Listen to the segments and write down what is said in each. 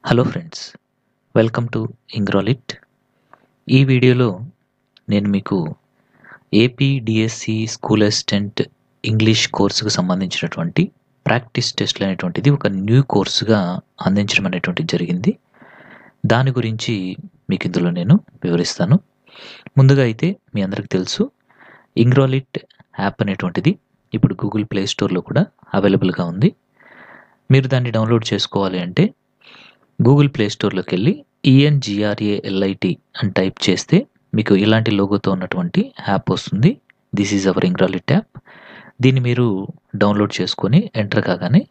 Hello friends, welcome to Ingralit. ఈ వీడియోలో నేను మీకు AP DSC school assistant English కోర్సుకు సంబంధించినటువంటి ప్రాక్టీస్ టెస్ట్లు అనేటువంటిది ఒక న్యూ కోర్సుగా అందించడం అనేటువంటిది జరిగింది. దాని గురించి మీకు ఇందులో నేను వివరిస్తాను. ముందుగా అయితే మీ అందరికీ తెలుసు, ఇంగ్రాలిట్ యాప్ అనేటువంటిది ఇప్పుడు గూగుల్ ప్లే స్టోర్లో కూడా అవైలబుల్గా ఉంది. మీరు దాన్ని డౌన్లోడ్ చేసుకోవాలి అంటే గూగుల్ ప్లే స్టోర్లోకి వెళ్ళి ENGRALIT అని టైప్ చేస్తే మీకు ఇలాంటి లోగోతో ఉన్నటువంటి యాప్ వస్తుంది. This is our Ingralit app. దీన్ని మీరు డౌన్లోడ్ చేసుకొని ఎంటర్ కాగానే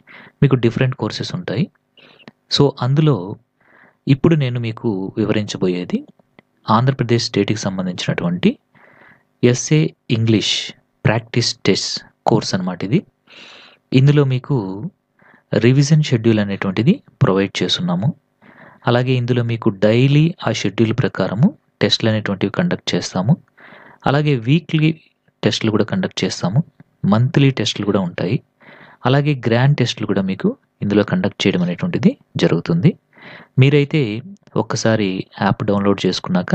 మీకు డిఫరెంట్ కోర్సెస్ ఉంటాయి. సో అందులో ఇప్పుడు నేను మీకు వివరించబోయేది ఆంధ్రప్రదేశ్ స్టేట్కి సంబంధించినటువంటి SA English practice test course అన్నమాట ఇది. ఇందులో మీకు రివిజన్ షెడ్యూల్ అనేటువంటిది ప్రొవైడ్ చేస్తున్నాము. అలాగే ఇందులో మీకు డైలీ ఆ షెడ్యూల్ ప్రకారము టెస్ట్లు అనేటువంటివి కండక్ట్ చేస్తాము. అలాగే వీక్లీ టెస్ట్లు కూడా కండక్ట్ చేస్తాము. మంత్లీ టెస్ట్లు కూడా ఉంటాయి. అలాగే గ్రాండ్ టెస్ట్లు కూడా మీకు ఇందులో కండక్ట్ చేయడం అనేటువంటిది జరుగుతుంది. మీరైతే ఒక్కసారి యాప్ డౌన్లోడ్ చేసుకున్నాక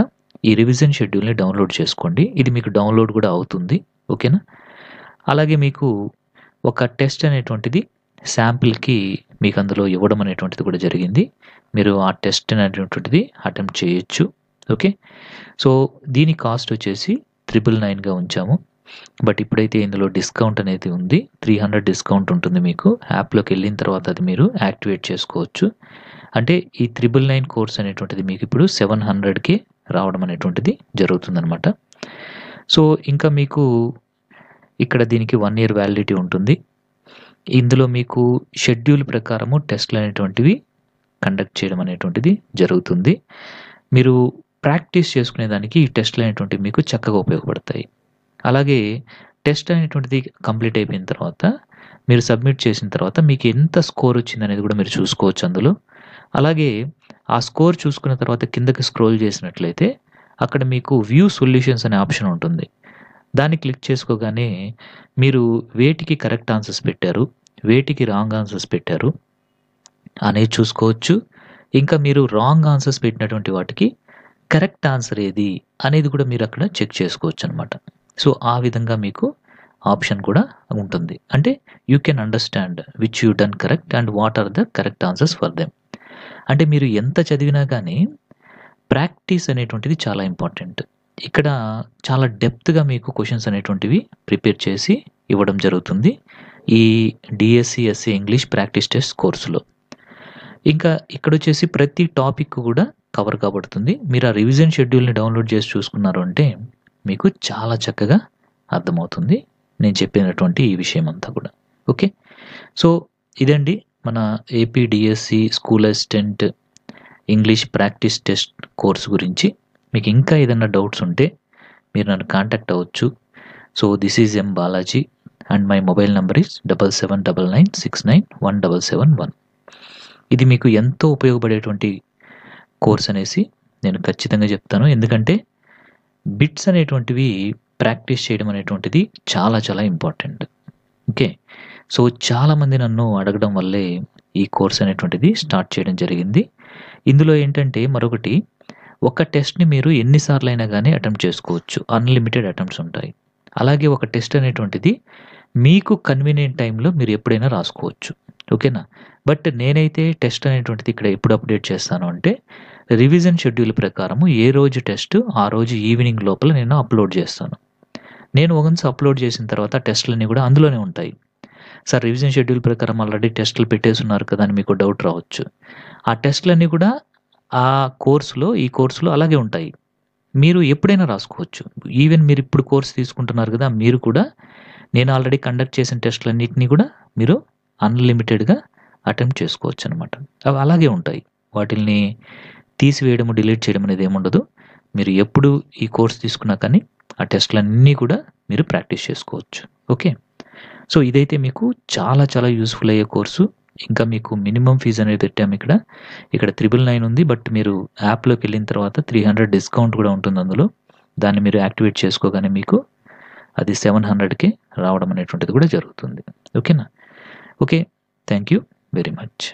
ఈ రివిజన్ షెడ్యూల్ని డౌన్లోడ్ చేసుకోండి. ఇది మీకు డౌన్లోడ్ కూడా అవుతుంది, ఓకేనా? అలాగే మీకు ఒక టెస్ట్ అనేటువంటిది శాంపిల్కి మీకు అందులో ఇవ్వడం అనేటువంటిది కూడా జరిగింది. మీరు ఆ టెస్ట్ అనేటువంటిది అటెంప్ట్ చేయొచ్చు, ఓకే? సో దీని కాస్ట్ వచ్చేసి 999గా ఉంచాము. బట్ ఇప్పుడైతే ఇందులో డిస్కౌంట్ అనేది ఉంది. 300 డిస్కౌంట్ ఉంటుంది మీకు. యాప్లోకి వెళ్ళిన తర్వాత అది మీరు యాక్టివేట్ చేసుకోవచ్చు. అంటే ఈ 999 కోర్స్ అనేటువంటిది మీకు ఇప్పుడు 700కే రావడం అనేటువంటిది జరుగుతుందన్నమాట. సో ఇంకా మీకు ఇక్కడ దీనికి 1 year వ్యాలిడిటీ ఉంటుంది. ఇందులో మీకు షెడ్యూల్ ప్రకారము టెస్ట్లు అనేటువంటివి కండక్ట్ చేయడం అనేటువంటిది జరుగుతుంది. మీరు ప్రాక్టీస్ చేసుకునేదానికి ఈ టెస్ట్లు అనేటువంటివి మీకు చక్కగా ఉపయోగపడతాయి. అలాగే టెస్ట్ అనేటువంటిది కంప్లీట్ అయిపోయిన తర్వాత మీరు సబ్మిట్ చేసిన తర్వాత మీకు ఎంత స్కోర్ వచ్చింది అనేది కూడా మీరు చూసుకోవచ్చు అందులో. అలాగే ఆ స్కోర్ చూసుకున్న తర్వాత కిందకి స్క్రోల్ చేసినట్లయితే అక్కడ మీకు వ్యూ సొల్యూషన్స్ అనే ఆప్షన్ ఉంటుంది. దాన్ని క్లిక్ చేసుకోగానే మీరు వేటికి కరెక్ట్ ఆన్సర్స్ పెట్టారు, వేటికి రాంగ్ ఆన్సర్స్ పెట్టారు అనేది చూసుకోవచ్చు. ఇంకా మీరు రాంగ్ ఆన్సర్స్ పెట్టినటువంటి వాటికి కరెక్ట్ ఆన్సర్ ఏది అనేది కూడా మీరు అక్కడ చెక్ చేసుకోవచ్చు అనమాట. సో ఆ విధంగా మీకు ఆప్షన్ కూడా ఉంటుంది. అంటే you can understand which you done correct and what are the correct answers for them. అంటే మీరు ఎంత చదివినా కానీ ప్రాక్టీస్ అనేటువంటిది చాలా ఇంపార్టెంట్. ఇక్కడ చాలా డెప్త్గా మీకు క్వశ్చన్స్ అనేటువంటివి ప్రిపేర్ చేసి ఇవ్వడం జరుగుతుంది ఈ DSC SA English practice test కోర్సులో. ఇంకా ఇక్కడ వచ్చేసి ప్రతి టాపిక్ కూడా కవర్ కాబడుతుంది. మీరు ఆ రివిజన్ షెడ్యూల్ని డౌన్లోడ్ చేసి చూసుకున్నారు అంటే మీకు చాలా చక్కగా అర్థమవుతుంది నేను చెప్పినటువంటి ఈ విషయం అంతా కూడా, ఓకే? సో ఇదండి మన AP DSC school assistant English practice test course గురించి. మీకు ఇంకా ఏదైనా డౌట్స్ ఉంటే మీరు నన్ను కాంటాక్ట్ అవ్వచ్చు. So this is M Balaji and my mobile number is 7799691771. ఇది మీకు ఎంతో ఉపయోగపడేటువంటి కోర్స్ అనేసి నేను ఖచ్చితంగా చెప్తాను. ఎందుకంటే బిట్స్ అనేటువంటివి ప్రాక్టీస్ చేయడం అనేటువంటిది చాలా చాలా ఇంపార్టెంట్, ఓకే? సో చాలామంది నన్ను అడగడం వల్లే ఈ కోర్స్ అనేటువంటిది స్టార్ట్ చేయడం జరిగింది. ఇందులో ఏంటంటే మరొకటి, ఒక టెస్ట్ని మీరు ఎన్నిసార్లు అయినా కానీ అటెంప్ట్ చేసుకోవచ్చు. అన్లిమిటెడ్ అటెంప్ట్స్ ఉంటాయి. అలాగే ఒక టెస్ట్ అనేటువంటిది మీకు కన్వీనియంట్ టైంలో మీరు ఎప్పుడైనా రాసుకోవచ్చు, ఓకేనా? బట్ నేనైతే టెస్ట్ అనేటువంటిది ఇక్కడ ఎప్పుడు అప్డేట్ చేస్తాను అంటే రివిజన్ షెడ్యూల్ ప్రకారము ఏ రోజు టెస్ట్ ఆ రోజు ఈవినింగ్ లోపల నేను అప్లోడ్ చేస్తాను. నేను వన్స్ అప్లోడ్ చేసిన తర్వాత టెస్ట్లన్నీ కూడా అందులోనే ఉంటాయి. సార్ రివిజన్ షెడ్యూల్ ప్రకారం ఆల్రెడీ టెస్టులు పెట్టేస్తున్నారు కదా అని మీకు డౌట్ రావచ్చు. ఆ టెస్ట్లన్నీ కూడా ఆ కోర్సులో ఈ కోర్సులో అలాగే ఉంటాయి. మీరు ఎప్పుడైనా రాసుకోవచ్చు. ఈవెన్ మీరు ఇప్పుడు కోర్స్ తీసుకుంటున్నారు కదా, మీరు కూడా నేను ఆల్రెడీ కండక్ట్ చేసిన టెస్ట్లన్నిటిని కూడా మీరు అన్లిమిటెడ్గా అటెంప్ట్ చేసుకోవచ్చు అనమాట. అవి అలాగే ఉంటాయి. వాటిల్ని తీసివేయడము డిలీట్ చేయడం అనేది ఏముండదు. మీరు ఎప్పుడు ఈ కోర్స్ తీసుకున్నా కానీ ఆ టెస్ట్లన్నీ కూడా మీరు ప్రాక్టీస్ చేసుకోవచ్చు, ఓకే? సో ఇదైతే మీకు చాలా చాలా యూస్ఫుల్ అయ్యే కోర్సు. ఇంకా మీకు మినిమం ఫీజు అనేది పెట్టాము ఇక్కడ. 999 ఉంది. బట్ మీరు యాప్లోకి వెళ్ళిన తర్వాత 300 డిస్కౌంట్ కూడా ఉంటుంది అందులో. దాన్ని మీరు యాక్టివేట్ చేసుకోగానే మీకు అది 700కే రావడం అనేటువంటిది కూడా జరుగుతుంది, ఓకేనా? Okay, thank you very much.